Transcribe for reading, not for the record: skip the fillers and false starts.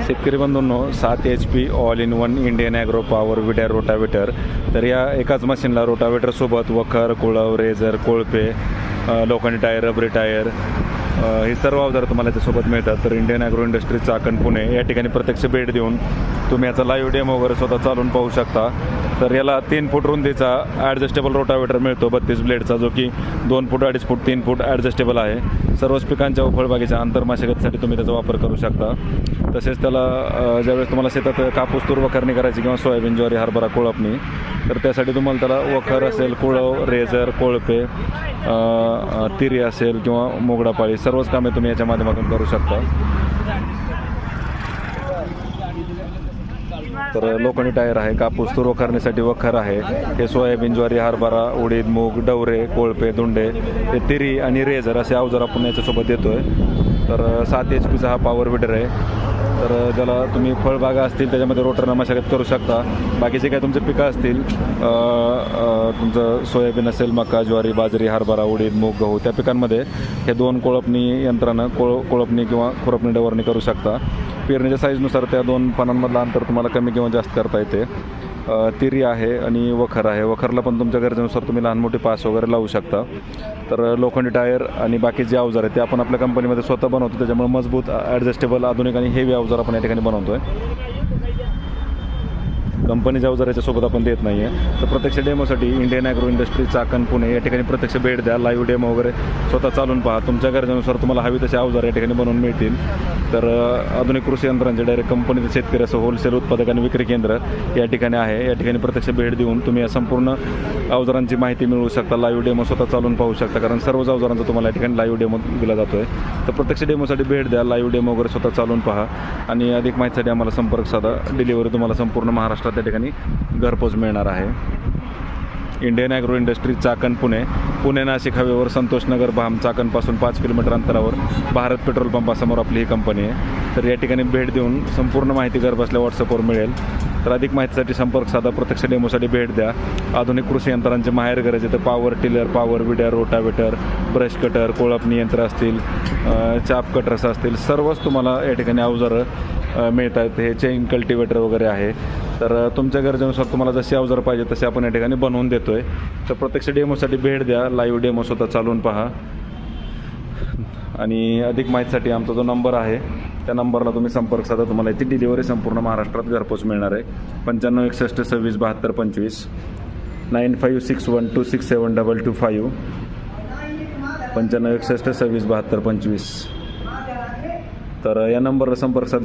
शेतकरी बंधूंनो, 7 HP all in one Indian agro power weeder rotavator. तर या एकाच मशीनला रोटावेटरसोबत वखर, कुळव, रेझर, कोळपे, लोखंडी टायर, रबरी टायर हे सर्व अवजार तुम्हाला याच्यासोबत मिळतात. तर Indian agro industry Chakan Pune या ठिकाणी प्रत्यक्ष भेट देऊन तुम्ही याचा लाईव्ह डेमो वगैरे स्वतः चालून पाहू शकता. तर याला 3 फूट रुंदीचा ॲडजस्टेबल रोटावेटर मिळतो 32 ब्लेडचा, जो की 2 फूट, 2.5 फूट, 3 फूट ॲडजस्टेबल आहे. सर्वच पिकांच्या व फळबागेच्या आंतरमशागतीसाठी तुम्ही त्याचा वापर करू शकता. तसेच त्याला ज्यावेळेस तुम्हाला शेतात कापूस तूर वखरणी करायची किंवा सोयाबीन, ज्वारी, हरभरा कोळपणी, तर त्यासाठी तुम्हाला त्याला वखर असेल, कुळव, रेझर, कोळपे, तिरी असेल किंवा मोगडापाळी सर्वच कामे तुम्ही याच्या माध्यमातून करू शकता. तर लोखंडी टायर आहे, कापूस तूर वखरणीसाठी वखर आहे, हे सोयाबीन, ज्वारी, हरभरा, उडीद, मूग, डवरे, कोळपे, धुंडे, हे तिरी आणि रेझर असे अवजार आपण याच्यासोबत देतोय. तर 7 HPचा हा पॉवर विडर आहे. तर ज्याला तुम्ही फळबागा असतील त्याच्यामध्ये रोटरनं मशागत करू शकता. बाकीचे काय तुमचे पिकं असतील, तुमचं सोयाबीन असेल, मका, ज्वारी, बाजरी, हरभरा, उडीद, मूग, गहू, त्या पिकांमध्ये हे 2 कोळपणी यंत्रानं कोळपणी किंवा खुरपणी डवरणी करू शकता. पेरणीच्या साईजनुसार त्या 2 पानांमधलं अंतर तुम्हाला कमी किंवा जास्त करता येते. तिरी आहे आणि वखर आहे. वखरला पण तुमच्या गरजेनुसार तुम्ही लहान मोठी पास वगैरे लावू शकता. तर लोखंडी टायर आणि बाकी जे अवजार आहेत ते आपण आपल्या कंपनीमध्ये स्वतः बनवतो. त्याच्यामुळे मजबूत, ॲडजस्टेबल, आधुनिक आणि हेवी अवजार आपण या ठिकाणी बनवतो आहे. कंपनीच्या अवजार याच्यासोबत आपण देत नाही आहे. तर प्रत्यक्ष डेमोसाठी Indian agro industry Chakan Pune या ठिकाणी प्रत्यक्ष भेट द्या. लाईव्ह डेमो वगैरे स्वतः चालून पहा. तुमच्या गरजेनुसार तुम्हाला हवी तसे अवजार या ठिकाणी बनवून मिळतील. तर आधुनिक कृषी यंत्रांचे डायरेक्ट कंपनीचे शेतकरी असं होलसेल उत्पादक आणि विक्री केंद्र या ठिकाणी आहे. या ठिकाणी प्रत्यक्ष भेट देऊन तुम्ही या संपूर्ण अवजारांची माहिती मिळवू शकता. लाईव्ह डेमो स्वतः चालून पाहू शकता, कारण सर्वच अवजारांचा तुम्हाला या ठिकाणी लाईव्ह डेमो दिला जातो आहे. तर प्रत्यक्ष डेमोसाठी भेट द्या, लाईव्ह डेमो वगैरे स्वतः चालून पहा आणि अधिक माहितीसाठी आम्हाला संपर्क साधा. डिलिव्हरी तुम्हाला संपूर्ण महाराष्ट्रात या ठिकाणी घरपोच मिळणार आहे. Indian agro industry Chakan Pune, Pune Nashik हवेवर संतोषनगर भाम चाकणपासून 5 किलोमीटर अंतरावर भारत पेट्रोल पंपासमोर आपली ही कंपनी आहे. तर या ठिकाणी भेट देऊन संपूर्ण माहिती घरबसल्या व्हॉट्सअपवर मिळेल. तर अधिक माहितीसाठी संपर्क साधा. प्रत्यक्ष डेमोसाठी भेट द्या. आधुनिक कृषी यंत्रांचे माहेर गरज तर power tiller, power weeder, rotavator, brush cutter, कोळपणी यंत्र असतील, चाप कटर्स असतील, सर्वच तुम्हाला या ठिकाणी अवजारं मिळतात. हे चेन कल्टिवेटर वगैरे आहे. तर तुमच्या गरजेनुसार तुम्हाला जशी अवजार पाहिजे तसे आपण या ठिकाणी बनवून देतो आहे. तर प्रत्यक्ष डेमोसाठी भेट द्या, लाईव्ह डेमो स्वतः चालवून पहा आणि अधिक माहितीसाठी आमचा जो नंबर आहे त्या नंबरला तुम्ही संपर्क साधा. तुम्हाला याची डिलिव्हरी संपूर्ण महाराष्ट्रात घरपोच मिळणार आहे. 95 61 26 72 25, 9561267225, 95 61 26 72 25. तर या नंबरला संपर्क साधा.